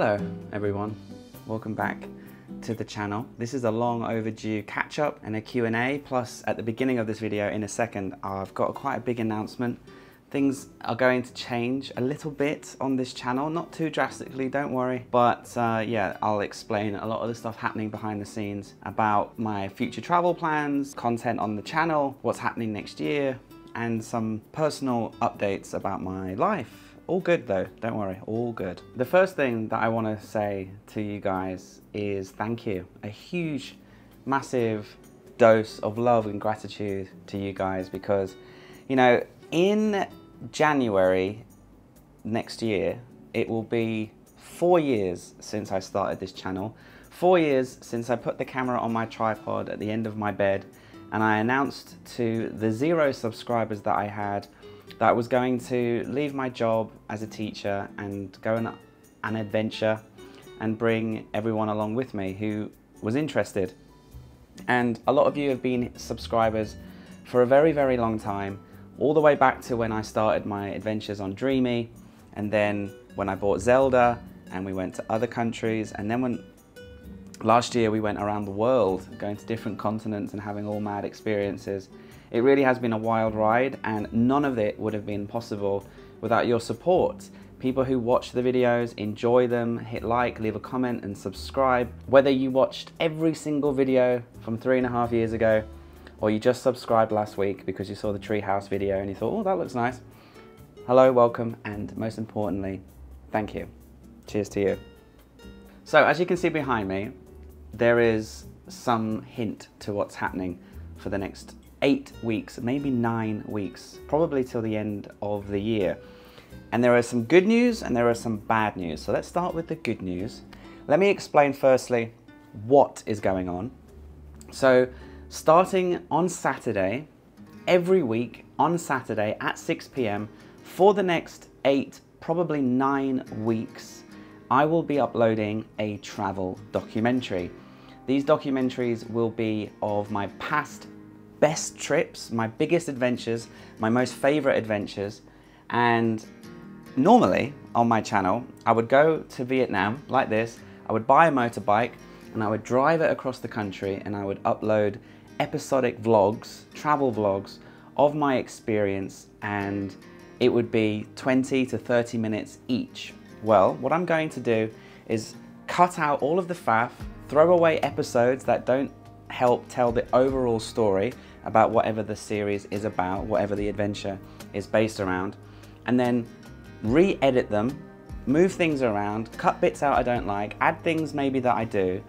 Hello everyone, welcome back to the channel. This is a long overdue catch-up and a Q&A, plus at the beginning of this video in a second I've got quite a big announcement. Things are going to change a little bit on this channel, not too drastically, don't worry, but yeah, I'll explain a lot of the stuff happening behind the scenes about my future travel plans, content on the channel, what's happening next year, and some personal updates about my life. All good though, don't worry, all good. The first thing that I want to say to you guys is thank you. A huge, massive dose of love and gratitude to you guys because, you know, in January next year, it will be 4 years since I started this channel. 4 years since I put the camera on my tripod at the end of my bed and I announced to the 0 subscribers that I had that I was going to leave my job as a teacher and go on an adventure and bring everyone along with me who was interested. And a lot of you have been subscribers for a very, very long time, all the way back to when I started my adventures on Dreamy, and then when I bought Zelda and we went to other countries, and then when last year we went around the world, going to different continents and having all mad experiences. It really has been a wild ride, and none of it would have been possible without your support. People who watch the videos, enjoy them, hit like, leave a comment and subscribe. Whether you watched every single video from 3.5 years ago, or you just subscribed last week because you saw the treehouse video and you thought, oh, that looks nice. Hello, welcome, and most importantly, thank you. Cheers to you. So as you can see behind me, there is some hint to what's happening for the next 8 weeks, maybe 9 weeks, probably till the end of the year. And there are some good news and there are some bad news. So let's start with the good news. Let me explain firstly what is going on. So starting on Saturday, every week on Saturday at 6 p.m. for the next 8, probably 9 weeks, I will be uploading a travel documentary. These documentaries will be of my past best trips, my biggest adventures, my most favorite adventures. And normally on my channel, I would go to Vietnam like this, I would buy a motorbike and I would drive it across the country and I would upload episodic vlogs, travel vlogs of my experience, and it would be 20 to 30 minutes each. Well, what I'm going to do is cut out all of the faff, throw away episodes that don't help tell the overall story about whatever the series is about, whatever the adventure is based around, and then re-edit them, move things around, cut bits out I don't like, add things maybe that I do,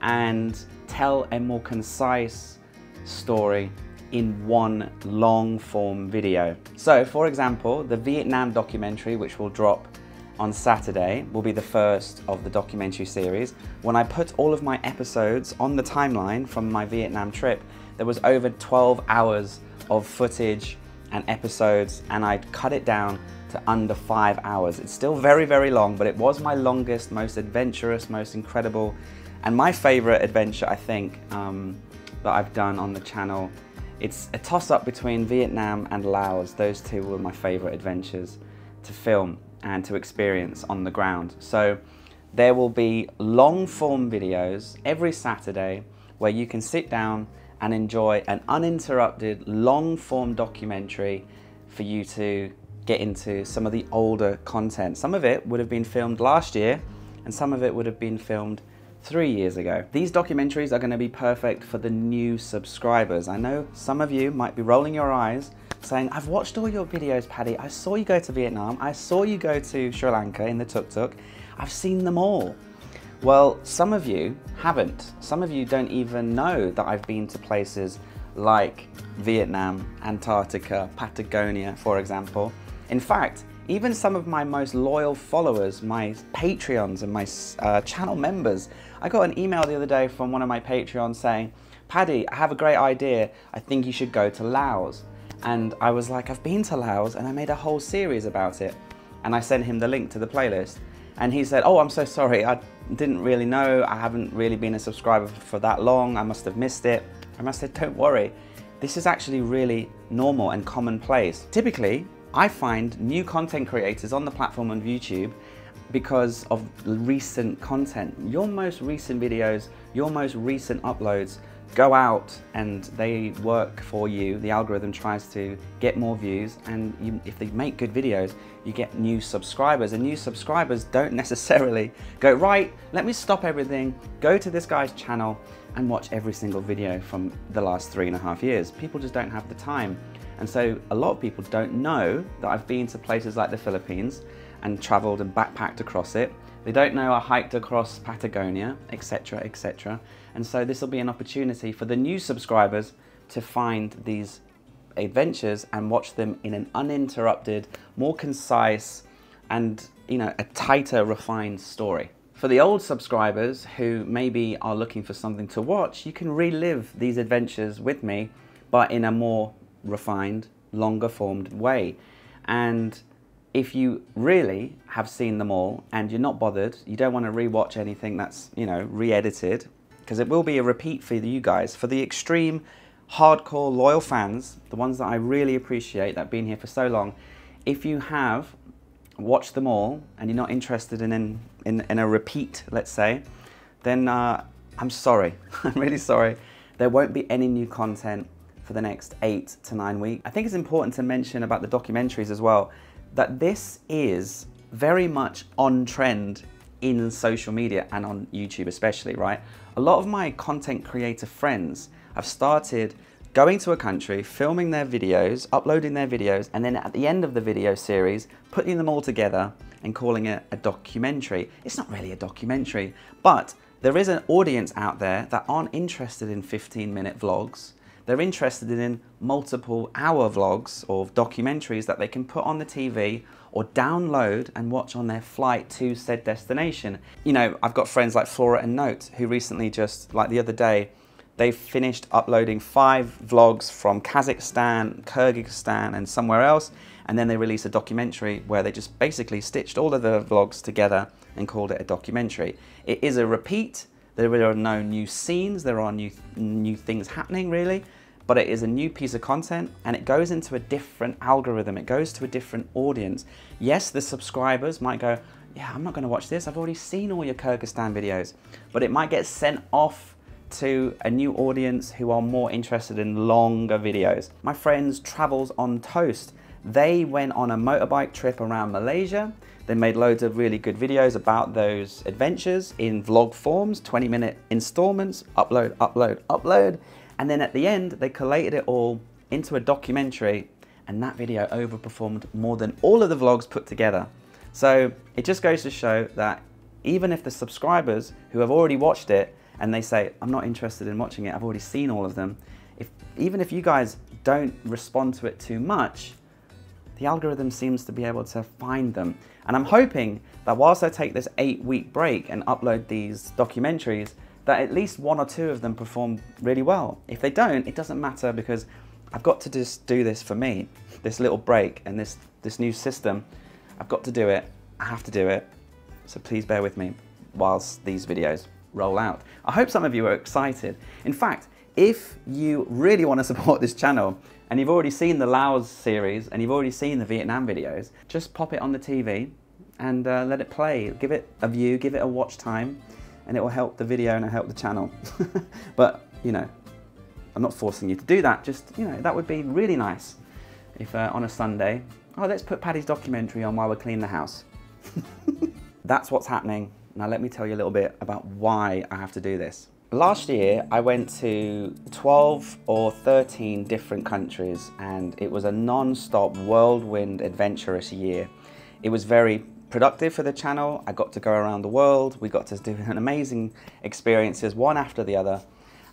and tell a more concise story in one long form video. So for example, the Vietnam documentary, which will drop on Saturday, will be the first of the documentary series. When I put all of my episodes on the timeline from my Vietnam trip, there was over 12 hours of footage and episodes, and I'd cut it down to under 5 hours. It's still very, very long, but it was my longest, most adventurous, most incredible, and my favorite adventure, I think, that I've done on the channel. It's a toss-up between Vietnam and Laos. Those two were my favorite adventures to film and to experience on the ground. So there will be long form videos every Saturday where you can sit down and enjoy an uninterrupted long form documentary for you to get into some of the older content. Some of it would have been filmed last year and some of it would have been filmed 3 years ago. These documentaries are going to be perfect for the new subscribers. I know some of you might be rolling your eyes saying, I've watched all your videos, Paddy. I saw you go to Vietnam. I saw you go to Sri Lanka in the tuk-tuk. I've seen them all. Well, some of you haven't. Some of you don't even know that I've been to places like Vietnam, Antarctica, Patagonia, for example. In fact, even some of my most loyal followers, my Patreons and my channel members, I got an email the other day from one of my Patreons saying, Paddy, I have a great idea. I think you should go to Laos. And I was like, I've been to Laos and I made a whole series about it. And I sent him the link to the playlist. And he said, oh, I'm so sorry. I didn't really know. I haven't really been a subscriber for that long. I must have missed it. And I said, don't worry. This is actually really normal and commonplace. Typically, I find new content creators on the platform on YouTube because of recent content. Your most recent videos, your most recent uploads go out and they work for you. The algorithm tries to get more views, and if they make good videos, you get new subscribers, and new subscribers don't necessarily go, right, let me stop everything, go to this guy's channel and watch every single video from the last 3.5 years. People just don't have the time. And so a lot of people don't know that I've been to places like the Philippines and traveled and backpacked across it. They don't know I hiked across Patagonia, etc., etc. And so this will be an opportunity for the new subscribers to find these adventures and watch them in an uninterrupted, more concise, and a tighter, refined story. For the old subscribers who maybe are looking for something to watch, you can relive these adventures with me, but in a more refined, longer formed way. And if you really have seen them all and you're not bothered, you don't want to rewatch anything that's, re-edited, because it will be a repeat for you guys. For the extreme, hardcore, loyal fans, the ones that I really appreciate that have been here for so long, if you have watched them all and you're not interested in a repeat, let's say, then I'm sorry. I'm really sorry. There won't be any new content for the next 8 to 9 weeks. I think it's important to mention about the documentaries as well, that this is very much on trend in social media and on YouTube especially, right? A lot of my content creator friends have started going to a country, filming their videos, uploading their videos, and then at the end of the video series, putting them all together and calling it a documentary. It's not really a documentary, but there is an audience out there that aren't interested in 15-minute vlogs. They're interested in multiple hour vlogs or documentaries that they can put on the TV or download and watch on their flight to said destination. I've got friends like Flora and Note who recently, just like the other day, they finished uploading 5 vlogs from Kazakhstan, Kyrgyzstan and somewhere else, and then they released a documentary where they just basically stitched all of the vlogs together and called it a documentary. It is a repeat. There are no new scenes, there are new things happening really, but it is a new piece of content and it goes into a different algorithm, it goes to a different audience. Yes, the subscribers might go, yeah, I'm not gonna watch this, I've already seen all your Kyrgyzstan videos, but it might get sent off to a new audience who are more interested in longer videos. My friends Travels on Toast, they went on a motorbike trip around Malaysia. They made loads of really good videos about those adventures in vlog forms, 20-minute installments, upload, upload, upload. And then at the end, they collated it all into a documentary, and that video overperformed more than all of the vlogs put together. So it just goes to show that even if the subscribers who have already watched it and they say, I'm not interested in watching it, I've already seen all of them, even if you guys don't respond to it too much, the algorithm seems to be able to find them. And I'm hoping that whilst I take this 8-week break and upload these documentaries, that at least 1 or 2 of them perform really well. If they don't, it doesn't matter, because I've got to just do this for me. This little break and this new system, I've got to do it. I have to do it. So please bear with me whilst these videos roll out. I hope some of you are excited. In fact, if you really want to support this channel, and you've already seen the Laos series and you've already seen the Vietnam videos, just pop it on the TV and let it play. Give it a view, give it a watch time, and it will help the video and it'll help the channel. But, I'm not forcing you to do that. Just, that would be really nice if on a Sunday, let's put Paddy's documentary on while we're cleaning the house. That's what's happening. Now let me tell you a little bit about why I have to do this. Last year, I went to 12 or 13 different countries, and it was a non-stop whirlwind adventurous year. It was very productive for the channel. I got to go around the world. We got to do an amazing experiences, one after the other.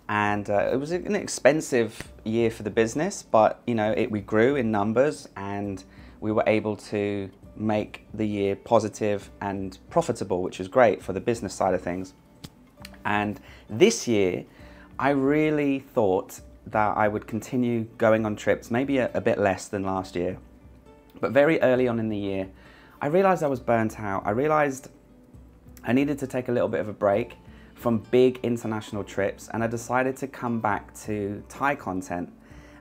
And it was an expensive year for the business, but we grew in numbers and we were able to make the year positive and profitable, which was great for the business side of things. And this year, I really thought that I would continue going on trips, maybe a bit less than last year. But very early on in the year, I realized I was burnt out. I realized I needed to take a little bit of a break from big international trips, and I decided to come back to Thai content.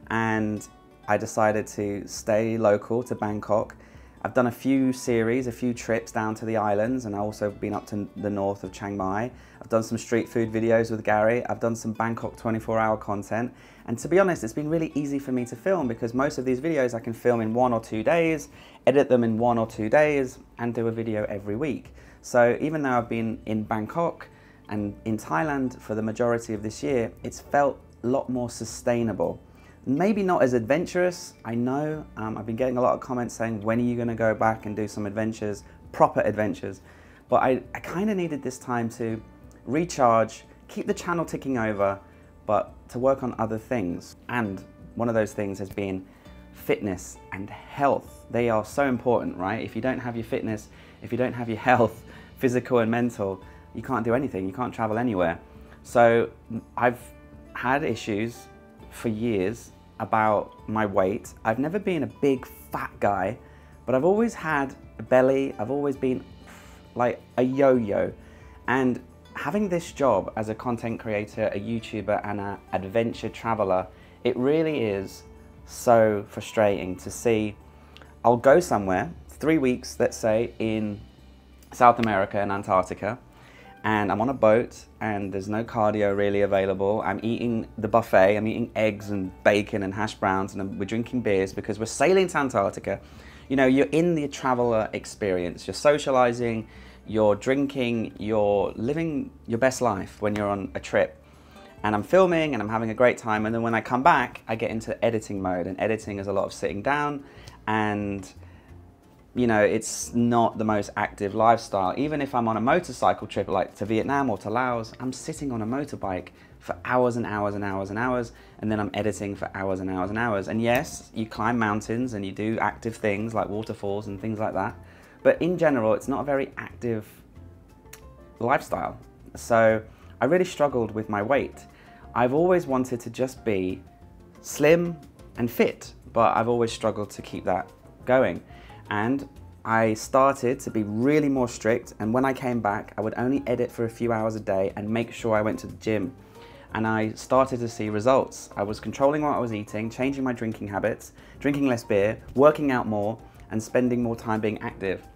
And I decided to stay local to Bangkok, I've done a few series, a few trips down to the islands, and I've also been up to the north of Chiang Mai. I've done some street food videos with Gary. I've done some Bangkok 24-hour content. And to be honest, it's been really easy for me to film because most of these videos I can film in 1 or 2 days, edit them in 1 or 2 days, and do a video every week. So even though I've been in Bangkok and in Thailand for the majority of this year, it's felt a lot more sustainable. Maybe not as adventurous, I know. I've been getting a lot of comments saying, when are you gonna go back and do some adventures, proper adventures? But I kind of needed this time to recharge, keep the channel ticking over, but to work on other things. And one of those things has been fitness and health. They are so important, right? If you don't have your fitness, if you don't have your health, physical and mental, you can't do anything, you can't travel anywhere. So I've had issues for years about my weight. I've never been a big fat guy, but I've always had a belly. I've always been like a yo-yo. And having this job as a content creator, a YouTuber, and an adventure traveler, it really is so frustrating to see. I'll go somewhere, 3 weeks, let's say, in South America and Antarctica, and I'm on a boat and there's no cardio really available. I'm eating the buffet, I'm eating eggs and bacon and hash browns, and we're drinking beers because we're sailing to Antarctica. You know, you're in the traveler experience, you're socializing, you're drinking, you're living your best life when you're on a trip. And I'm filming and I'm having a great time, and then when I come back, I get into editing mode, and editing is a lot of sitting down, and you know, it's not the most active lifestyle. Even if I'm on a motorcycle trip like to Vietnam or to Laos, I'm sitting on a motorbike for hours and hours and hours and hours, and then I'm editing for hours and hours and hours. And yes, you climb mountains and you do active things like waterfalls and things like that, but in general, it's not a very active lifestyle. So I really struggled with my weight. I've always wanted to just be slim and fit, but I've always struggled to keep that going. And I started to be really more strict, and when I came back, I would only edit for a few hours a day and make sure I went to the gym. And I started to see results. I was controlling what I was eating, changing my drinking habits, drinking less beer, working out more, and spending more time being active.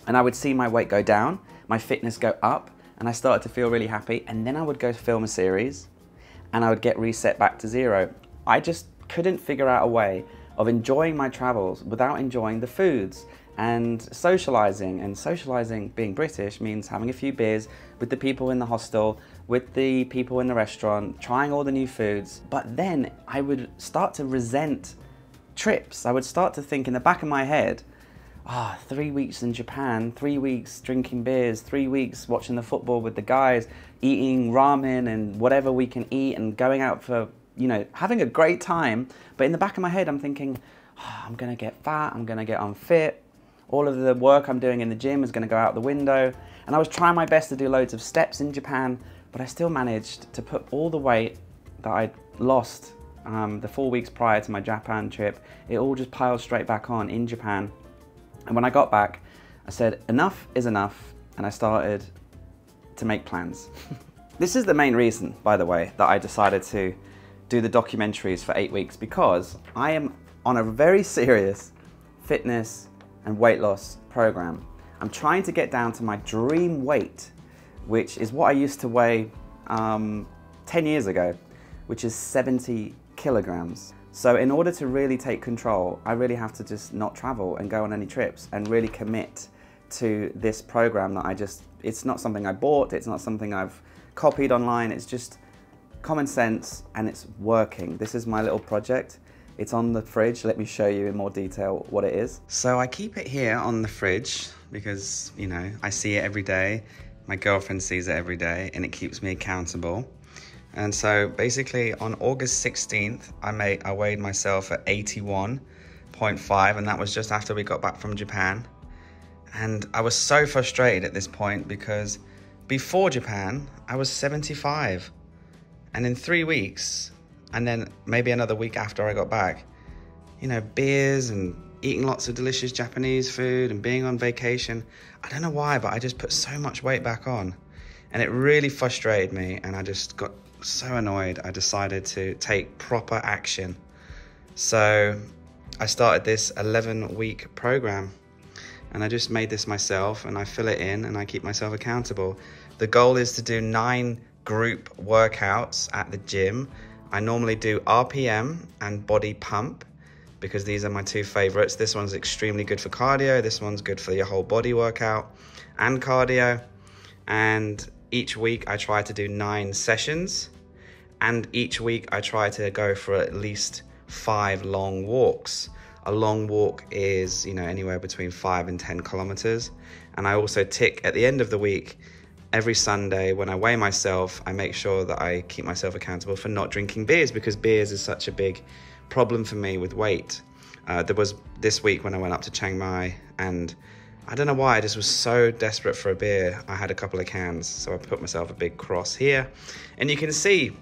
And I would see my weight go down, my fitness go up, and I started to feel really happy. And then I would go film a series and I would get reset back to zero. I just couldn't figure out a way of enjoying my travels without enjoying the foods and socializing. And socializing, being British, means having a few beers with the people in the hostel, with the people in the restaurant, trying all the new foods. But then I would start to resent trips. I would start to think in the back of my head, 3 weeks in Japan, 3 weeks drinking beers, 3 weeks watching the football with the guys, eating ramen and whatever we can eat, and going out for, you know, having a great time. But in the back of my head, I'm thinking, I'm gonna get fat, I'm gonna get unfit, all of the work I'm doing in the gym is gonna go out the window. And I was trying my best to do loads of steps in Japan, but I still managed to put all the weight that I'd lost the 4 weeks prior to my Japan trip, it all just piled straight back on in Japan. And when I got back, I said, enough is enough, and I started to make plans. This is the main reason, by the way, that I decided to do the documentaries for 8 weeks, because I am on a very serious fitness and weight loss program. I'm trying to get down to my dream weight, which is what I used to weigh 10 years ago, which is 70 kilograms. So in order to really take control, I really have to just not travel and go on any trips and really commit to this program that it's not something I bought, it's not something I've copied online, it's just common sense and it's working. This is my little project. It's on the fridge. Let me show you in more detail what it is. So I keep it here on the fridge because, you know, I see it every day. My girlfriend sees it every day and it keeps me accountable. And so basically on August 16th, I weighed myself at 81.5, and that was just after we got back from Japan. And I was so frustrated at this point because before Japan, I was 75. And in 3 weeks, and then maybe another week after I got back, you know, beers and eating lots of delicious Japanese food and being on vacation. I don't know why, but I just put so much weight back on. And it really frustrated me, and I just got so annoyed. I decided to take proper action. So I started this 11-week program. and I just made this myself, and I fill it in and I keep myself accountable. The goal is to do 9 group workouts at the gym. I normally do RPM and body pump because these are my 2 favorites. This one's extremely good for cardio. This one's good for your whole body workout and cardio. And each week I try to do 9 sessions, and each week I try to go for at least 5 long walks. A long walk is, you know, anywhere between 5 and 10 kilometers. And I also tick at the end of the week, every Sunday when I weigh myself, I make sure that I keep myself accountable for not drinking beers, because beers is such a big problem for me with weight. There was this week when I went up to Chiang Mai, and I don't know why, I just was so desperate for a beer. I had a couple of cans, so I put myself a big cross here. And you can see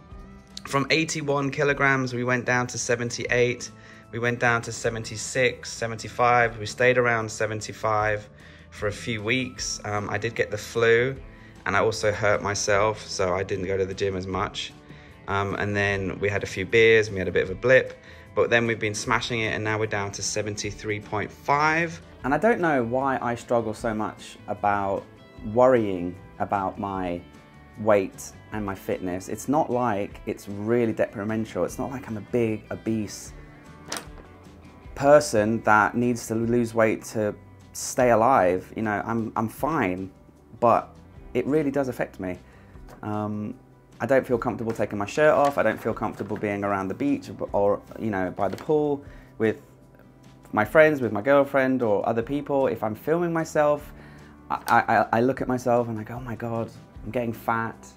from 81 kilograms, we went down to 78. We went down to 76, 75. We stayed around 75 for a few weeks. I did get the flu, and I also hurt myself, so I didn't go to the gym as much. And then we had a few beers, and we had a bit of a blip, but then we've been smashing it, and now we're down to 73.5. And I don't know why I struggle so much about worrying about my weight and my fitness. It's not like it's really detrimental. It's not like I'm a big, obese person that needs to lose weight to stay alive. You know, I'm fine, but it really does affect me. I don't feel comfortable taking my shirt off. I don't feel comfortable being around the beach or, you know, by the pool with my friends, with my girlfriend or other people. If I'm filming myself, I look at myself and I go, oh my God, I'm getting fat.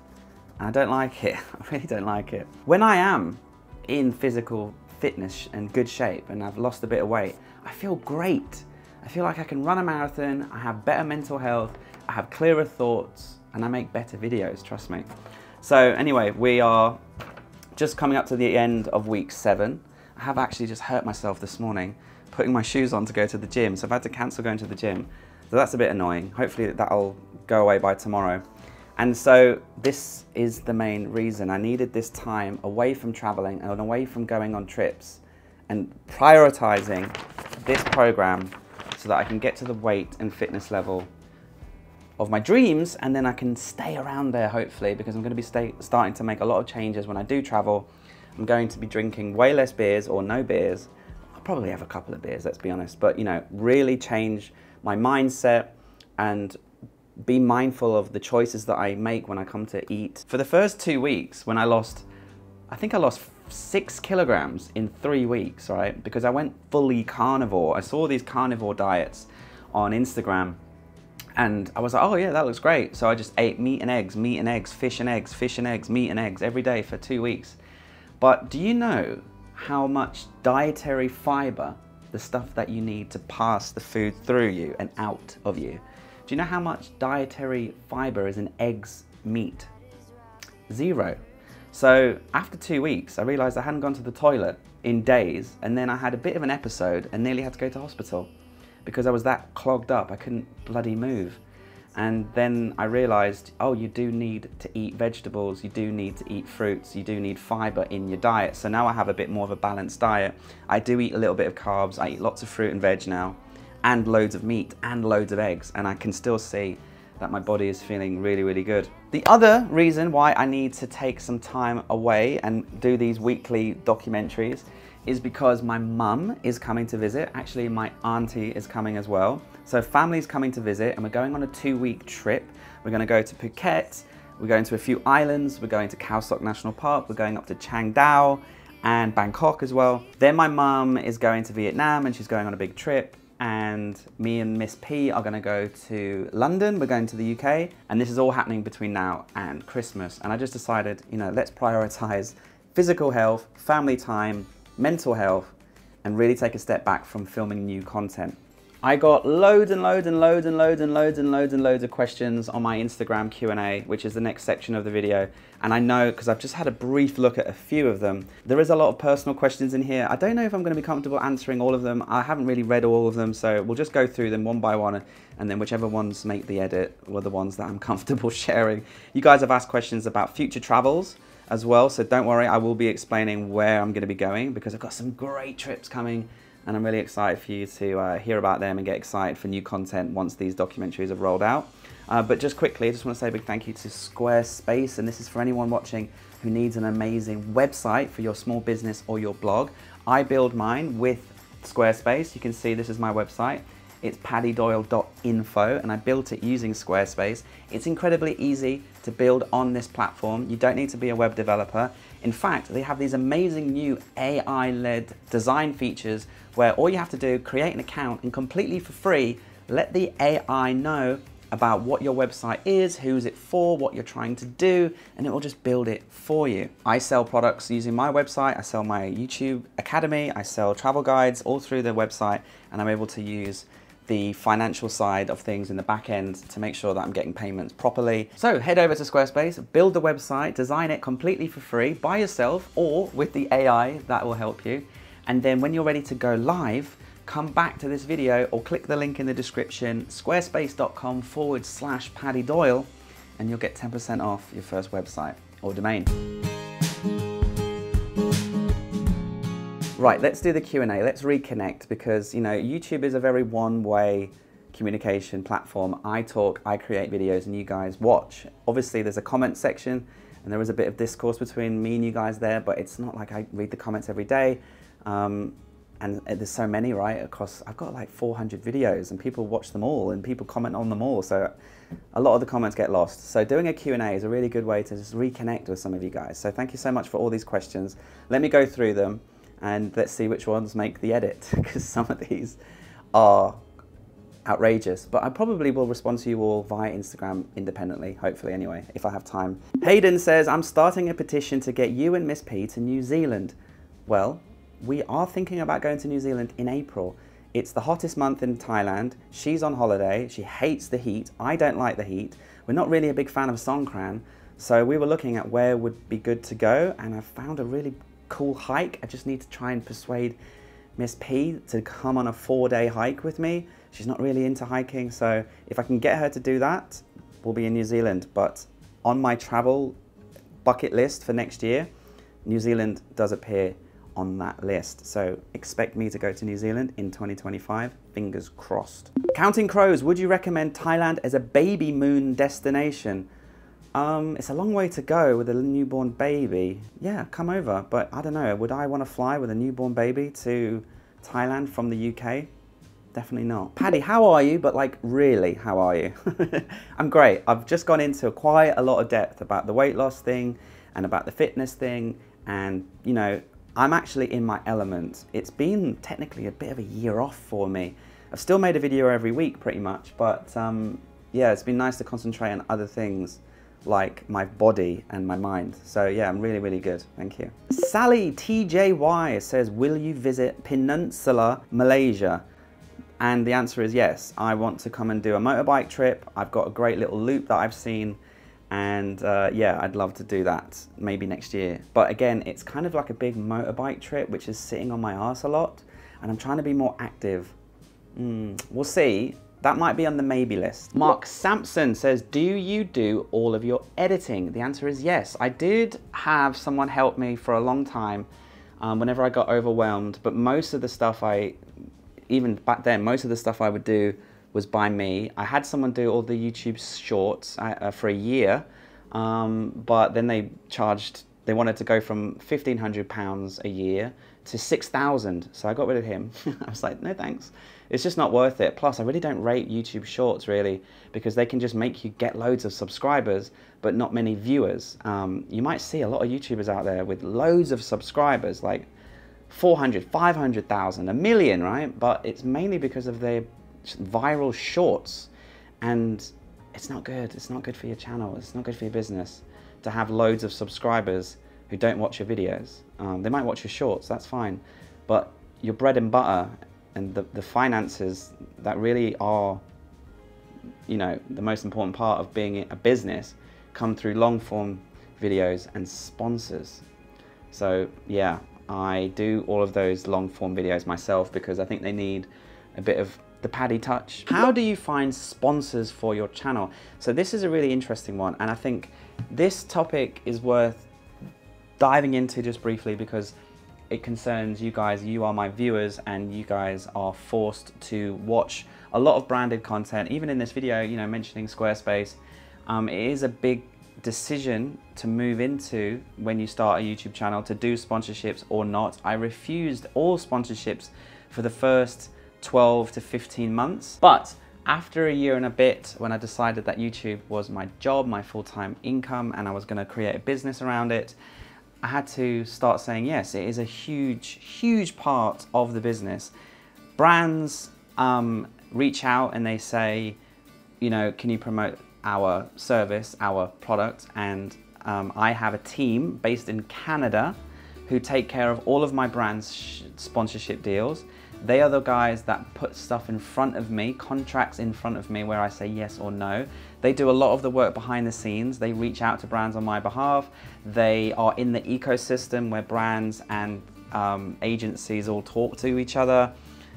And I don't like it. I really don't like it. When I am in physical fitness and good shape and I've lost a bit of weight, I feel great. I feel like I can run a marathon, I have better mental health, I have clearer thoughts, and I make better videos, trust me. So anyway, we are just coming up to the end of week 7. I have actually just hurt myself this morning putting my shoes on to go to the gym, so I've had to cancel going to the gym. So that's a bit annoying. Hopefully that'll go away by tomorrow. And so this is the main reason. I needed this time away from traveling and away from going on trips, and prioritizing this program so that I can get to the weight and fitness level of my dreams, and then I can stay around there hopefully, because I'm going to be starting to make a lot of changes when I do travel. I'm going to be drinking way less beers or no beers. I'll probably have a couple of beers, let's be honest, but you know, really change my mindset and be mindful of the choices that I make when I come to eat. For the first 2 weeks, when I think I lost 6 kilograms in 3 weeks, right? Because I went fully carnivore. I saw these carnivore diets on Instagram, and I was like, oh yeah, that looks great. So I just ate meat and eggs, fish and eggs, fish and eggs, meat and eggs every day for 2 weeks. But do you know how much dietary fiber, the stuff that you need to pass the food through you and out of you, do you know how much dietary fiber is in eggs, meat? 0. So after 2 weeks, I realized I hadn't gone to the toilet in days, and then I had a bit of an episode and nearly had to go to hospital because I was that clogged up, I couldn't bloody move. And then I realized, oh, you do need to eat vegetables, you do need to eat fruits, you do need fiber in your diet. So now I have a bit more of a balanced diet. I do eat a little bit of carbs, I eat lots of fruit and veg now, and loads of meat and loads of eggs, and I can still see that my body is feeling really, really good. The other reason why I need to take some time away and do these weekly documentaries is because my mum is coming to visit. Actually, my auntie is coming as well. So family's coming to visit, and we're going on a 2-week trip. We're gonna go to Phuket, we're going to a few islands, we're going to Khao Sok National Park, we're going up to Chiang Mai and Bangkok as well. Then my mum is going to Vietnam, and she's going on a big trip. And me and Miss P are gonna go to London, we're going to the UK, and this is all happening between now and Christmas. And I just decided, you know, let's prioritize physical health, family time, mental health, and really take a step back from filming new content. I got loads and loads and loads and loads and loads and loads and loads of questions on my Instagram Q&A, which is the next section of the video. And I know, because I've just had a brief look at a few of them, there is a lot of personal questions in here. I don't know if I'm going to be comfortable answering all of them. I haven't really read all of them, so we'll just go through them one by one, and then whichever ones make the edit were the ones that I'm comfortable sharing. You guys have asked questions about future travels as well, so don't worry, I will be explaining where I'm going to be going, because I've got some great trips coming and I'm really excited for you to hear about them and get excited for new content once these documentaries have rolled out. But just quickly, I just want to say a big thank you to Squarespace, and this is for anyone watching who needs an amazing website for your small business or your blog. I build mine with Squarespace. You can see this is my website. It's paddydoyle.info, and I built it using Squarespace. It's incredibly easy to build on this platform. You don't need to be a web developer. In fact, they have these amazing new AI-led design features where all you have to do, create an account, and completely for free, let the AI know about what your website is, who's it for, what you're trying to do, and it will just build it for you. I sell products using my website, I sell my YouTube Academy, I sell travel guides all through the website, and I'm able to use the financial side of things in the back end to make sure that I'm getting payments properly. So head over to Squarespace, build the website, design it completely for free by yourself or with the AI that will help you. And then when you're ready to go live, come back to this video or click the link in the description, squarespace.com/Paddy Doyle, and you'll get 10% off your first website or domain. Right, let's do the Q&A. Let's reconnect because, you know, YouTube is a very one-way communication platform. I talk, I create videos, and you guys watch. Obviously, there's a comment section, and there is a bit of discourse between me and you guys there, but it's not like I read the comments every day. And there's so many, right, across, I've got like 400 videos and people watch them all and people comment on them all. So a lot of the comments get lost. So doing a Q&A is a really good way to just reconnect with some of you guys. So thank you so much for all these questions. Let me go through them and let's see which ones make the edit, because some of these are outrageous. But I probably will respond to you all via Instagram independently, hopefully anyway, if I have time. Hayden says, I'm starting a petition to get you and Miss P to New Zealand. Well, we are thinking about going to New Zealand in April. It's the hottest month in Thailand. She's on holiday. She hates the heat. I don't like the heat. We're not really a big fan of Songkran. So we were looking at where would be good to go, and I found a really cool hike. I just need to try and persuade Miss P to come on a 4-day hike with me. She's not really into hiking, so if I can get her to do that, we'll be in New Zealand. But on my travel bucket list for next year, New Zealand does appear on that list. So expect me to go to New Zealand in 2025, fingers crossed. Counting Crows, would you recommend Thailand as a Babymoon destination? It's a long way to go with a newborn baby. Yeah, come over, but I don't know, would I want to fly with a newborn baby to Thailand from the UK? Definitely not. Paddy, how are you? But like, really, how are you? I'm great. I've just gone into quite a lot of depth about the weight loss thing and about the fitness thing, and you know, I'm actually in my element. It's been technically a bit of a year off for me. I've still made a video every week pretty much, but yeah, it's been nice to concentrate on other things like my body and my mind. So yeah, I'm really, really good. Thank you. Sally TJY says, will you visit Peninsular Malaysia? And the answer is yes. I want to come and do a motorbike trip. I've got a great little loop that I've seen. And yeah, I'd love to do that maybe next year. But again, it's kind of like a big motorbike trip, which is sitting on my arse a lot. And I'm trying to be more active. We'll see. That might be on the maybe list. Mark Sampson says, do you do all of your editing? The answer is yes. I did have someone help me for a long time whenever I got overwhelmed. But most of the stuff even back then, most of the stuff I would do was by me. I had someone do all the YouTube shorts for a year, but then they wanted to go from £1,500 a year to 6,000. So I got rid of him. I was like, no thanks. It's just not worth it. Plus, I really don't rate YouTube shorts really, because they can just make you get loads of subscribers, but not many viewers. You might see a lot of YouTubers out there with loads of subscribers, like 400, 500,000, a million, right? But it's mainly because of their viral shorts, and it's not good. It's not good for your channel. It's not good for your business to have loads of subscribers who don't watch your videos. They might watch your shorts, that's fine, but your bread and butter and the finances that really are, you know, the most important part of being a business come through long form videos and sponsors. So yeah, I do all of those long form videos myself because I think they need a bit of the Paddy touch. How do you find sponsors for your channel? So this is a really interesting one, and I think this topic is worth diving into just briefly because it concerns you guys. You are my viewers, and you guys are forced to watch a lot of branded content. Even in this video, you know, mentioning Squarespace, it is a big decision to move into when you start a YouTube channel, to do sponsorships or not. I refused all sponsorships for the first 12 to 15 months, but after a year and a bit, when I decided that YouTube was my job, my full-time income, and I was going to create a business around it, I had to start saying yes. It is a huge part of the business. Brands reach out and they say, you know, can you promote our service, our product? And I have a team based in Canada who take care of all of my brand's sponsorship deals. They are the guys that put stuff in front of me, contracts in front of me, where I say yes or no. They do a lot of the work behind the scenes. They reach out to brands on my behalf. They are in the ecosystem where brands and agencies all talk to each other,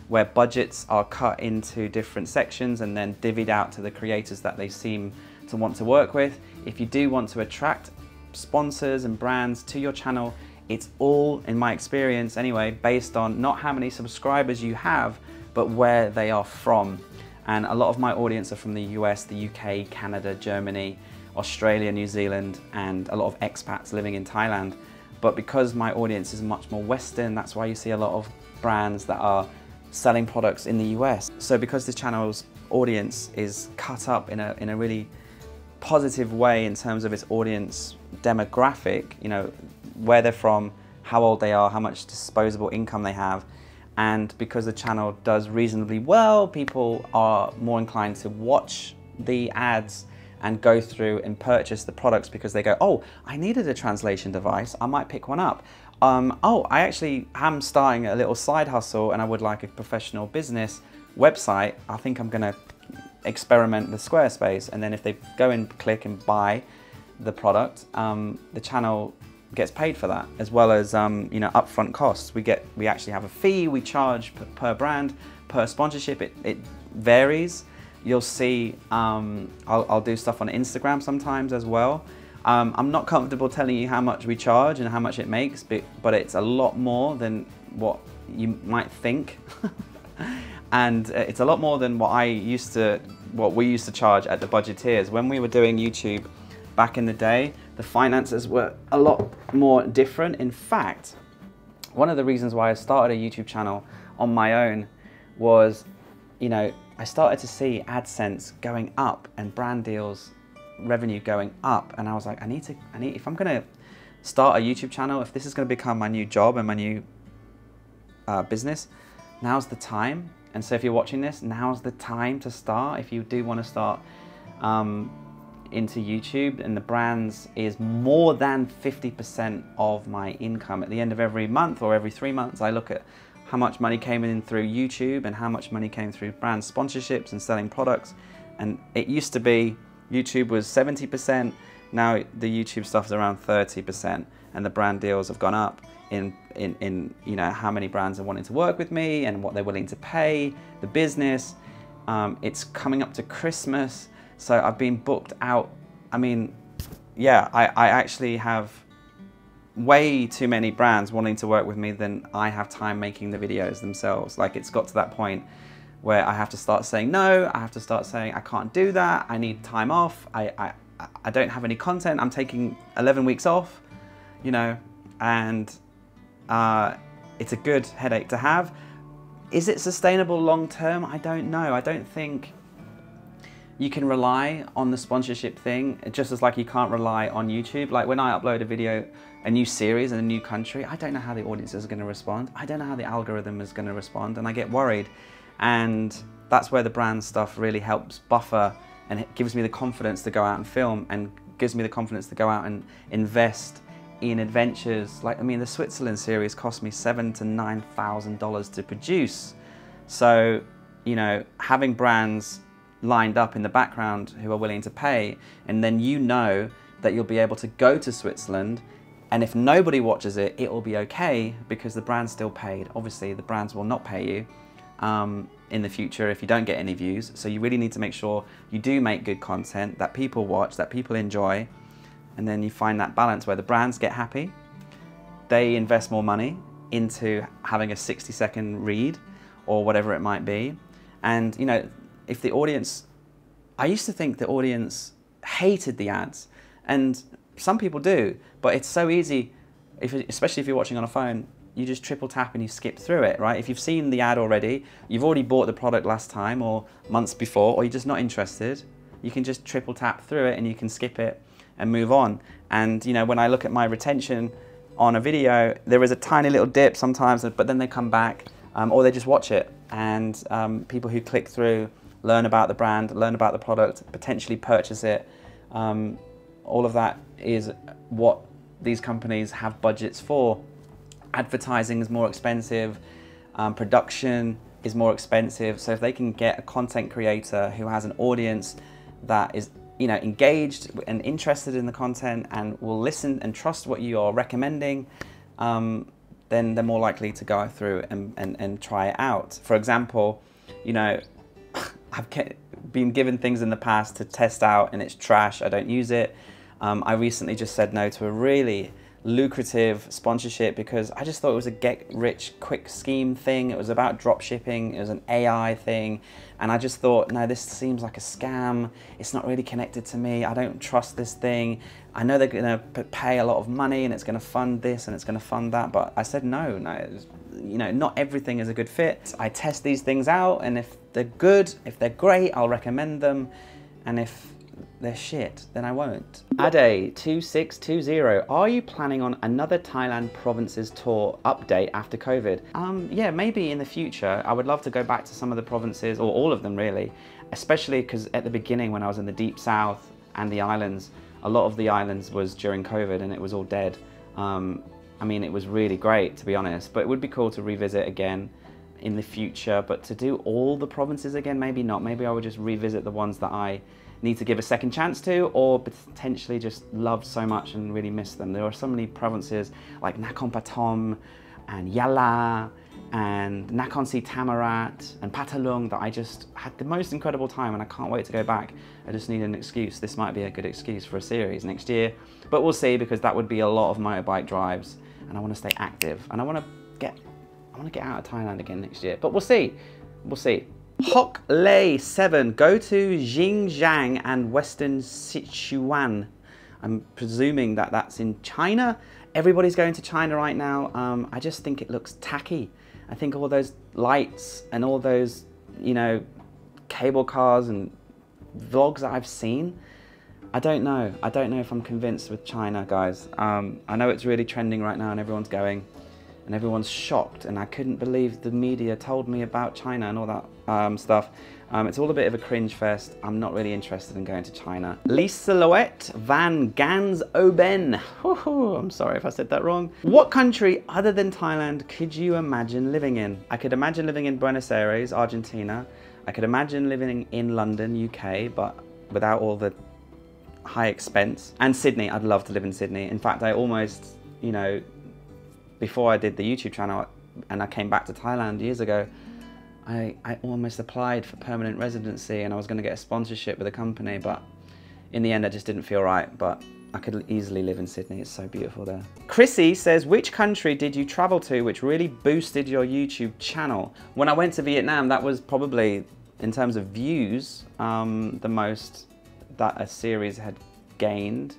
where budgets are cut into different sections and then divvied out to the creators that they seem to want to work with. If you do want to attract sponsors and brands to your channel, it's all, in my experience anyway, based on not how many subscribers you have, but where they are from. And a lot of my audience are from the US, the UK, Canada, Germany, Australia, New Zealand, and a lot of expats living in Thailand. But because my audience is much more Western, that's why you see a lot of brands that are selling products in the US. So because this channel's audience is cut up in a really positive way in terms of its audience demographic, you know, where they're from, how old they are, how much disposable income they have, and because the channel does reasonably well, people are more inclined to watch the ads and go through and purchase the products because they go, oh, I needed a translation device, I might pick one up. Oh, I actually am starting a little side hustle and I would like a professional business website. I think I'm gonna experiment with Squarespace. And then if they go and click and buy the product, the channel gets paid for that, as well as you know, upfront costs. We actually have a fee we charge per brand, per sponsorship. It varies. You'll see I'll do stuff on Instagram sometimes as well. I'm not comfortable telling you how much we charge and how much it makes, but it's a lot more than what you might think. And it's a lot more than what we used to charge at the Budgeteers. When we were doing YouTube back in the day, the finances were a lot more different. In fact, one of the reasons why I started a YouTube channel on my own was, you know, I started to see AdSense going up and brand deals revenue going up, and I was like, if I'm gonna start a YouTube channel, if this is gonna become my new job and my new business, now's the time. And so if you're watching this, now's the time to start. If you do want to start into YouTube, and the brands is more than 50% of my income. At the end of every month or every 3 months, I look at how much money came in through YouTube and how much money came through brand sponsorships and selling products. And it used to be YouTube was 70%, now the YouTube stuff is around 30%, and the brand deals have gone up in you know, how many brands are wanting to work with me and what they're willing to pay, the business. It's coming up to Christmas, so I've been booked out. I mean, yeah, I actually have way too many brands wanting to work with me than I have time making the videos themselves. Like, it's got to that point where I have to start saying no, I have to start saying I can't do that, I need time off, I don't have any content, I'm taking 11 weeks off, you know, and it's a good headache to have. Is it sustainable long term? I don't know. I don't think you can rely on the sponsorship thing, just as like you can't rely on YouTube. Like when I upload a video, a new series in a new country, I don't know how the audience is going to respond. I don't know how the algorithm is going to respond, and I get worried. And that's where the brand stuff really helps buffer, and it gives me the confidence to go out and film, and gives me the confidence to go out and invest in adventures. Like, I mean, the Switzerland series cost me $7,000 to $9,000 to produce. So, you know, having brands lined up in the background who are willing to pay, and then you know that you'll be able to go to Switzerland, and if nobody watches it, it will be okay because the brand's still paid. Obviously, the brands will not pay you in the future if you don't get any views. So you really need to make sure you do make good content that people watch, that people enjoy, and then you find that balance where the brands get happy, they invest more money, into having a 60-second read or whatever it might be. And you know, if the audience, I used to think the audience hated the ads, and some people do, but it's so easy, especially if you're watching on a phone, you just triple tap and you skip through it, right? If you've seen the ad already, you've already bought the product last time or months before, or you're just not interested, you can just triple tap through it and you can skip it and move on. And you know, when I look at my retention on a video, there is a tiny little dip sometimes, but then they come back, or they just watch it. And people who click through learn about the brand, learn about the product, potentially purchase it. All of that is what these companies have budgets for. Advertising is more expensive, production is more expensive. So if they can get a content creator who has an audience that is, you know, engaged and interested in the content and will listen and trust what you are recommending, then they're more likely to go through and try it out. For example, you know, I've been given things in the past to test out and it's trash, I don't use it. I recently just said no to a really lucrative sponsorship because I just thought it was a get-rich-quick scheme thing. It was about drop shipping, it was an AI thing, and I just thought, no, this seems like a scam. It's not really connected to me. I don't trust this thing. I know they're gonna pay a lot of money and it's gonna fund this and it's gonna fund that, but I said no, you know, not everything is a good fit. I test these things out, and if they're good, if they're great, I'll recommend them, and if they're shit, then I won't. Ade2620, are you planning on another Thailand provinces tour update after COVID? Yeah, maybe in the future. I would love to go back to some of the provinces, or all of them really, especially because at the beginning when I was in the deep south and the islands, a lot of the islands was during COVID and it was all dead. I mean, it was really great, to be honest, but it would be cool to revisit again in the future. But to do all the provinces again, maybe not. Maybe I would just revisit the ones that I need to give a second chance to, or potentially just loved so much and really miss them. There are so many provinces like Nakhon Pathom and Yala and Nakhon Si Thammarat and Patalung that I just had the most incredible time, and I can't wait to go back. I just need an excuse. This might be a good excuse for a series next year, but we'll see, because that would be a lot of motorbike drives and I want to stay active and I want to get out of Thailand again next year, but we'll see. Hock Lei 7, go to Xinjiang and Western Sichuan. I'm presuming that that's in China. Everybody's going to China right now. I just think it looks tacky. I think all those lights and all those, you know, cable cars and vlogs that I've seen, I don't know if I'm convinced with China, guys. I know it's really trending right now and everyone's going. And everyone's shocked, and I couldn't believe the media told me about China and all that stuff. It's all a bit of a cringe fest. I'm not really interested in going to China. Lieselotte van Gans Oben. I'm sorry if I said that wrong. What country other than Thailand could you imagine living in? I could imagine living in Buenos Aires, Argentina. I could imagine living in London, UK, but without all the high expense. And Sydney, I'd love to live in Sydney. In fact, I almost, you know, before I did the YouTube channel and I came back to Thailand years ago, I almost applied for permanent residency and I was going to get a sponsorship with a company, but in the end I just didn't feel right. But I could easily live in Sydney, it's so beautiful there. Chrissy says, which country did you travel to which really boosted your YouTube channel? When I went to Vietnam, that was probably, in terms of views, the most that a series had gained.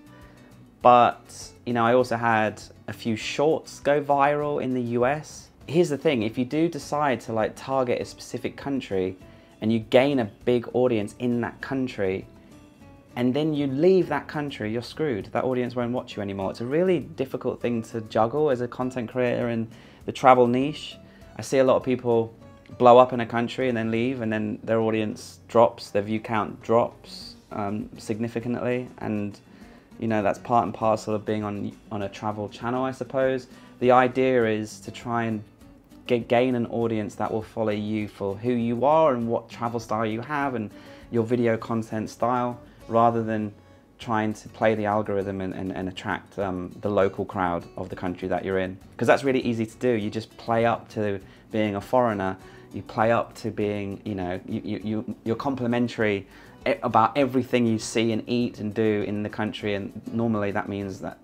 But, you know, I also had a few shorts go viral in the US. Here's the thing, if you do decide to like target a specific country and you gain a big audience in that country and then you leave that country, you're screwed. That audience won't watch you anymore. It's a really difficult thing to juggle as a content creator in the travel niche. I see a lot of people blow up in a country and then leave, and then their audience drops, their view count drops significantly. And you know, that's part and parcel of being on a travel channel, I suppose. The idea is to try and gain an audience that will follow you for who you are and what travel style you have and your video content style, rather than trying to play the algorithm and attract the local crowd of the country that you're in. Because that's really easy to do. You just play up to being a foreigner you play up to being, you know, you're complimentary about everything you see and eat and do in the country, and normally that means that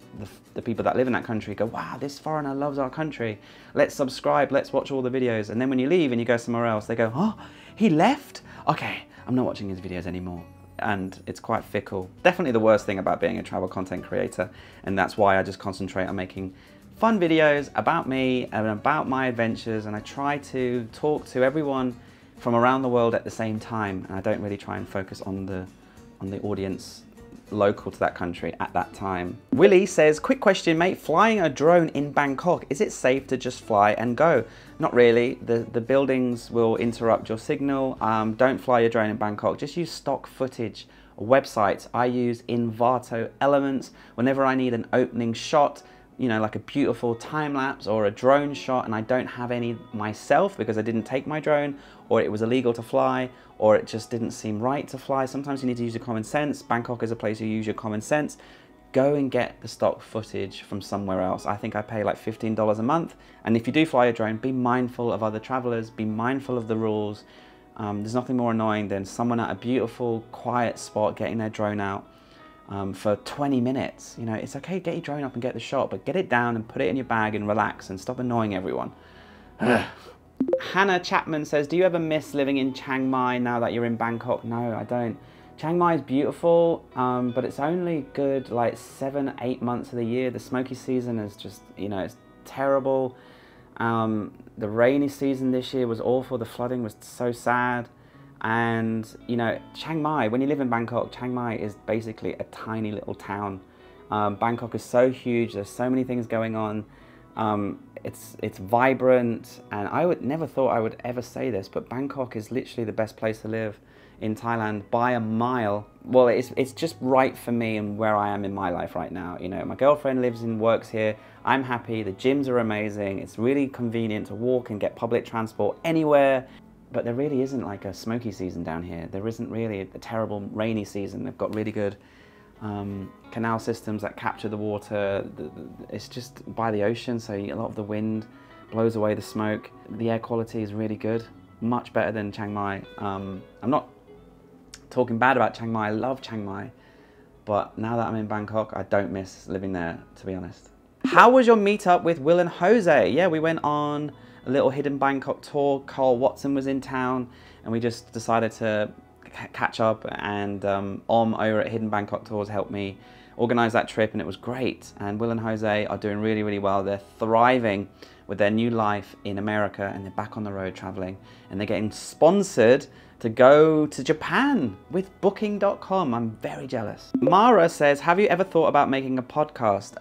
the people that live in that country go, wow, this foreigner loves our country, let's subscribe, let's watch all the videos. And then when you leave and you go somewhere else, they go, oh, he left? Okay, I'm not watching his videos anymore. And it's quite fickle. Definitely the worst thing about being a travel content creator, and that's why I just concentrate on making fun videos about me and about my adventures, and I try to talk to everyone from around the world at the same time, and I don't really try and focus on the audience local to that country at that time. Willie says, quick question, mate, flying a drone in Bangkok, is it safe to just fly and go? Not really. The buildings will interrupt your signal. Don't fly your drone in Bangkok. Just use stock footage or websites. I use Envato Elements whenever I need an opening shot, you know, like a beautiful time lapse or a drone shot, and I don't have any myself because I didn't take my drone, or it was illegal to fly, or it just didn't seem right to fly. Sometimes you need to use your common sense. Bangkok is a place you use your common sense. Go and get the stock footage from somewhere else. I think I pay like $15 a month. And if you do fly a drone, be mindful of other travelers, be mindful of the rules. There's nothing more annoying than someone at a beautiful, quiet spot getting their drone out for 20 minutes. You know, it's okay, get your drone up and get the shot, but get it down and put it in your bag and relax and stop annoying everyone. Hannah Chapman says, do you ever miss living in Chiang Mai now that you're in Bangkok? No, I don't. Chiang Mai is beautiful, but it's only good like 7-8 months of the year. The smoky season is just, you know, it's terrible. The rainy season this year was awful. The flooding was so sad. And, you know, Chiang Mai, when you live in Bangkok, Chiang Mai is basically a tiny little town. Bangkok is so huge. There's so many things going on. It's vibrant, and I would never thought I would ever say this, but Bangkok is literally the best place to live in Thailand by a mile. Well, it's just right for me and where I am in my life right now. You know, my girlfriend lives and works here. I'm happy. The gyms are amazing. It's really convenient to walk and get public transport anywhere. But there really isn't like a smoky season down here. There isn't really a terrible rainy season. They've got really good canal systems that capture the water. It's just by the ocean, so a lot of the wind blows away the smoke. The air quality is really good, much better than Chiang Mai. I'm not talking bad about Chiang Mai, I love Chiang Mai, but now that I'm in Bangkok, I don't miss living there, to be honest. How was your meetup with Will and Jose? Yeah, we went on a little hidden Bangkok tour. Carl Watson was in town, and we just decided to catch up, and Om over at Hidden Bangkok Tours helped me organize that trip, and it was great. And Will and Jose are doing really, really well. They're thriving with their new life in America, and they're back on the road traveling, and they're getting sponsored to go to Japan with Booking.com. I'm very jealous. Mara says, have you ever thought about making a podcast?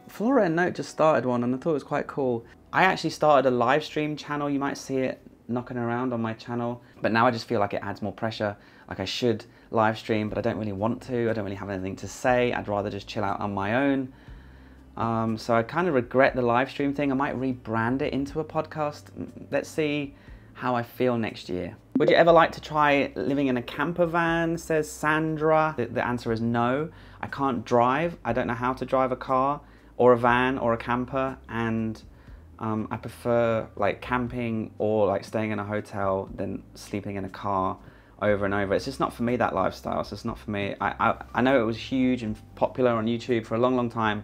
Flora and Note just started one, and I thought it was quite cool. I actually started a live stream channel. You might see it knocking around on my channel, but now I just feel like it adds more pressure. Like I should live stream, but I don't really want to. I don't really have anything to say. I'd rather just chill out on my own. So I kind of regret the live stream thing. I might rebrand it into a podcast. Let's see how I feel next year. Would you ever like to try living in a camper van, says Sandra? The answer is no. I can't drive. I don't know how to drive a car or a van or a camper, and I prefer like camping or like staying in a hotel than sleeping in a car over and over. It's just not for me, that lifestyle. It's just not for me. I know it was huge and popular on YouTube for a long, long time,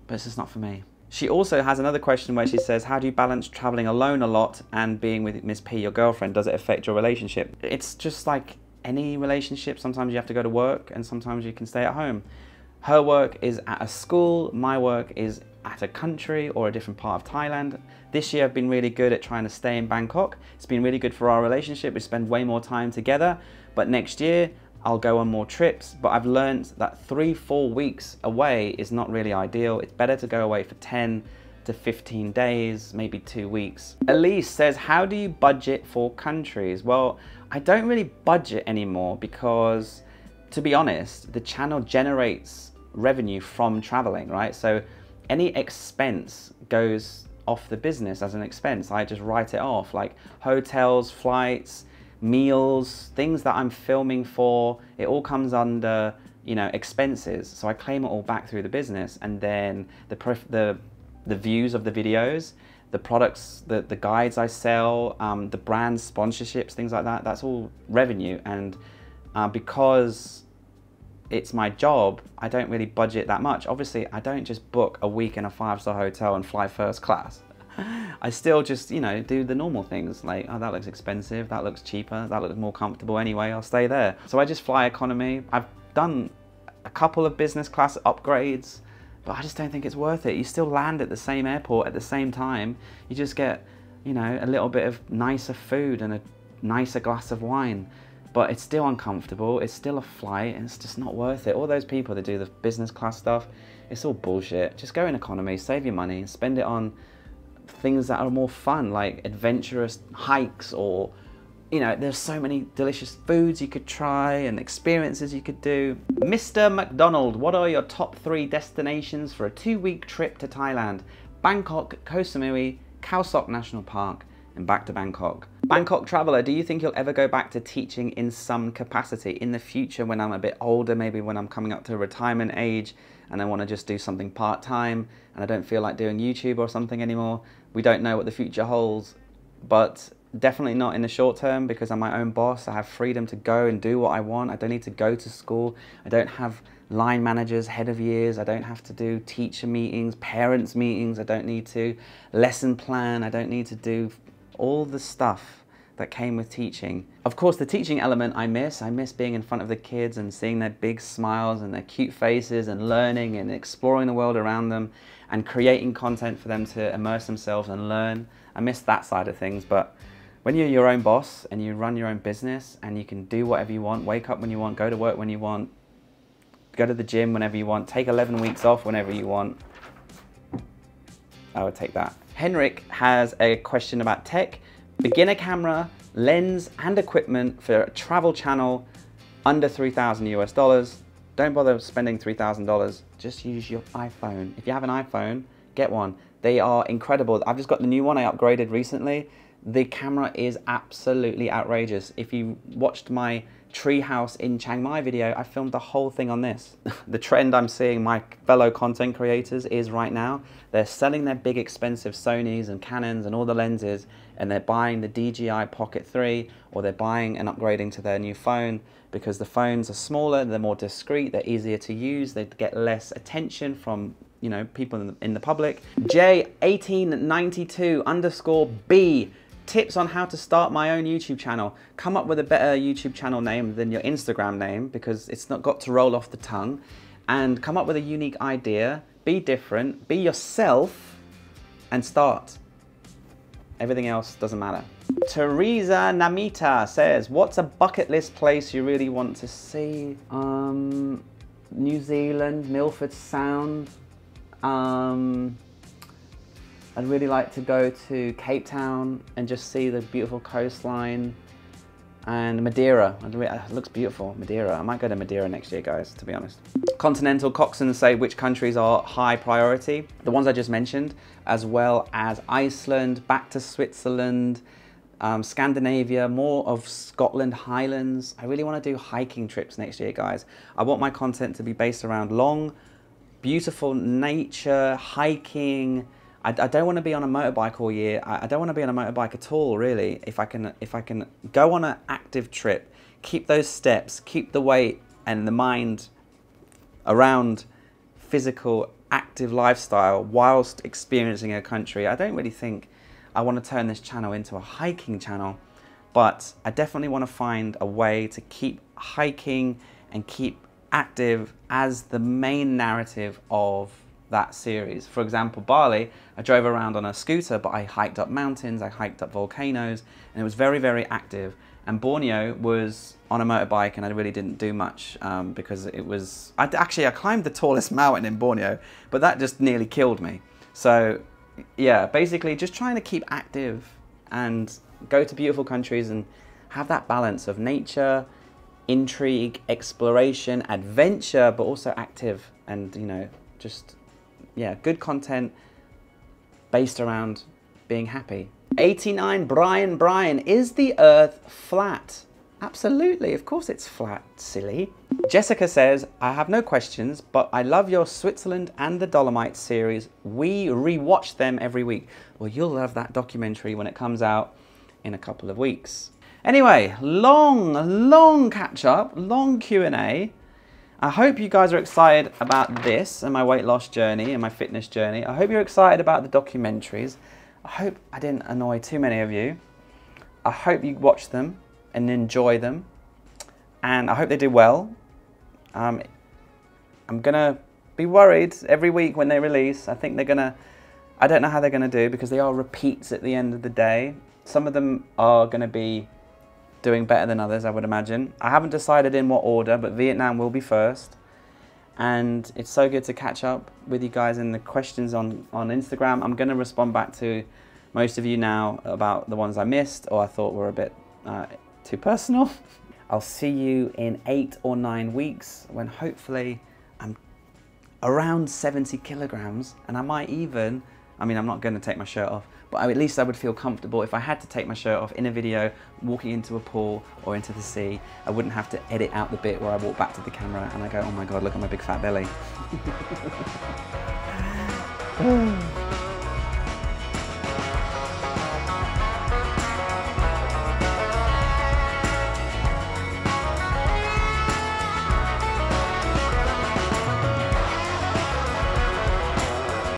but it's just not for me. She also has another question where she says, how do you balance traveling alone a lot and being with Miss P, your girlfriend? Does it affect your relationship? It's just like any relationship. Sometimes you have to go to work and sometimes you can stay at home. Her work is at a school, my work is at a country or a different part of Thailand. This year I've been really good at trying to stay in Bangkok. It's been really good for our relationship. We spend way more time together, but next year I'll go on more trips. But I've learned that 3-4 weeks away is not really ideal. It's better to go away for 10 to 15 days, maybe 2 weeks. Elise says, how do you budget for countries? Well, I don't really budget anymore because, to be honest, the channel generates revenue from traveling, right? So any expense goes off the business as an expense. I just write it off, like hotels, flights, meals, things that I'm filming for. It all comes under, you know, expenses. So I claim it all back through the business, and then the views of the videos, the products, the guides I sell, the brand sponsorships, things like that, that's all revenue. And because it's my job, I don't really budget that much. Obviously, I don't just book a week in a 5-star hotel and fly first class. I still just, you know, do the normal things like, oh, that looks expensive, that looks cheaper, that looks more comfortable anyway, I'll stay there. So I just fly economy. I've done a couple of business class upgrades, but I just don't think it's worth it. You still land at the same airport at the same time. You just get, you know, a little bit of nicer food and a nicer glass of wine, but it's still uncomfortable. It's still a flight and it's just not worth it. All those people that do the business class stuff, it's all bullshit. Just go in economy, save your money, spend it on things that are more fun, like adventurous hikes, or, you know, there's so many delicious foods you could try and experiences you could do. Mr. McDonald, what are your top 3 destinations for a 2-week trip to Thailand? Bangkok, Koh Samui, Khao Sok National Park, and back to Bangkok. Bangkok traveler, do you think you'll ever go back to teaching in some capacity in the future when I'm a bit older, maybe when I'm coming up to retirement age and I want to just do something part-time and I don't feel like doing YouTube or something anymore? We don't know what the future holds, but definitely not in the short term, because I'm my own boss. I have freedom to go and do what I want. I don't need to go to school. I don't have line managers, head of years. I don't have to do teacher meetings, parents meetings. I don't need to lesson plan. I don't need to do all the stuff that came with teaching. Of course, the teaching element I miss. I miss being in front of the kids and seeing their big smiles and their cute faces and learning and exploring the world around them and creating content for them to immerse themselves and learn. I miss that side of things, but when you're your own boss and you run your own business and you can do whatever you want, wake up when you want, go to work when you want, go to the gym whenever you want, take 11 weeks off whenever you want, I would take that. Henrik has a question about tech. Beginner camera, lens and equipment for a travel channel under $3,000 US. Don't bother spending $3,000. Just use your iPhone. If you have an iPhone, get one. They are incredible. I've just got the new one I upgraded recently. The camera is absolutely outrageous. If you watched my treehouse in Chiang Mai video, I filmed the whole thing on this. The trend I'm seeing my fellow content creators is right now, they're selling their big expensive Sonys and Canons and all the lenses, and they're buying the DJI Pocket 3, or they're buying and upgrading to their new phone, because the phones are smaller, they're more discreet, they're easier to use, they get less attention from, you know, people in the public. J1892_B, tips on how to start my own YouTube channel. Come up with a better YouTube channel name than your Instagram name, because it's not got to roll off the tongue. And come up with a unique idea, be different, be yourself, and start. Everything else doesn't matter. Teresa Namita says, what's a bucket list place you really want to see? New Zealand, Milford Sound. I'd really like to go to Cape Town and just see the beautiful coastline. And Madeira, it looks beautiful, Madeira. I might go to Madeira next year, guys, to be honest. Continental Coxsons say which countries are high priority. The ones I just mentioned, as well as Iceland, back to Switzerland, Scandinavia, more of Scotland, Highlands. I really want to do hiking trips next year, guys. I want my content to be based around long, beautiful nature, hiking. I don't want to be on a motorbike all year. I don't want to be on a motorbike at all, really. If I can go on an active trip, keep those steps, keep the weight and the mind around physical, active lifestyle whilst experiencing a country. I don't really think I want to turn this channel into a hiking channel, but I definitely want to find a way to keep hiking and keep active as the main narrative of that series. For example, Bali, I drove around on a scooter, but I hiked up mountains, I hiked up volcanoes, and it was very, very active. And Borneo was on a motorbike, and I really didn't do much because it was, I climbed the tallest mountain in Borneo, but that just nearly killed me. So yeah, basically just trying to keep active and go to beautiful countries and have that balance of nature, intrigue, exploration, adventure, but also active and, you know, just, yeah, good content based around being happy. 89 Brian, is the earth flat? Absolutely, of course it's flat, silly. Jessica says, I have no questions, but I love your Switzerland and the Dolomites series. We rewatch them every week. Well, you'll love that documentary when it comes out in a couple of weeks. Anyway, long catch up, long Q&A. I hope you guys are excited about this and my weight loss journey and my fitness journey. I hope you're excited about the documentaries. I hope I didn't annoy too many of you. I hope you watch them and enjoy them. And I hope they do well. I'm gonna be worried every week when they release. I think they're gonna, I don't know how they're gonna do because they are repeats at the end of the day. Some of them are gonna be doing better than others, I would imagine. I haven't decided in what order, but Vietnam will be first. And it's so good to catch up with you guys in the questions on Instagram. I'm gonna respond back to most of you now about the ones I missed or I thought were a bit too personal. I'll see you in 8 or 9 weeks when hopefully I'm around 70 kilograms and I might even, I mean, I'm not going to take my shirt off, but at least I would feel comfortable if I had to take my shirt off in a video, walking into a pool or into the sea. I wouldn't have to edit out the bit where I walk back to the camera and I go, oh my God, look at my big fat belly.